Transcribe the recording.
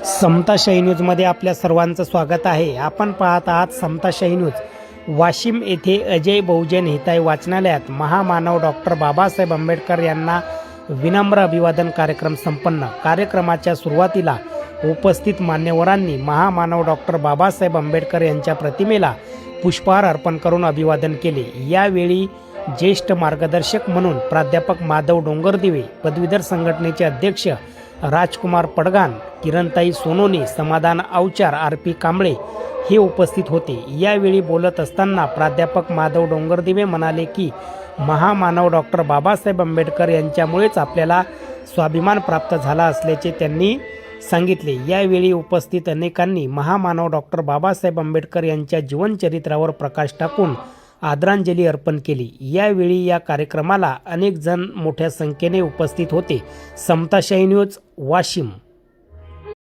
समताशाही न्यूजमध्ये आपल्या सर्वांचं स्वागत आहे। आपण पाहत आहात समताशाही न्यूज। वाशिम येथे अजय बहुजन हिताय वाचनालयात महामानव डॉक्टर बाबासाहेब आंबेडकर यांना विनम्र अभिवादन कार्यक्रम संपन्न। कार्यक्रमाच्या सुरुवातीला उपस्थित मान्यवरांनी महामानव डॉक्टर बाबासाहेब आंबेडकर यांच्या प्रतिमेला पुष्पहार अर्पण करून अभिवादन केले। यावेळी ज्येष्ठ मार्गदर्शक म्हणून प्राध्यापक माधव डोंगरदिवे, पदवीधर संघटनेचे अध्यक्ष राजकुमार पडगान, किरणताई सोनोनी, समाधान अवचार, आरपी कांबळे हे उपस्थित होते। यावेळी बोलत असताना प्राध्यापक माधव डोंगरदिवे म्हणाले की महामानव डॉक्टर बाबासाहेब आंबेडकर यांच्यामुळेच आपल्याला स्वाभिमान प्राप्त झाला असल्याचे त्यांनी सांगितले। यावेळी उपस्थित अनेकांनी महामानव डॉक्टर बाबासाहेब आंबेडकर यांच्या जीवनचरित्रावर प्रकाश टाकून आदरांजली अर्पण केली। यावेळी या कार्यक्रमाला अनेक जण मोठ्या संख्येने उपस्थित होते। समताशाही न्यूज, वाशिम।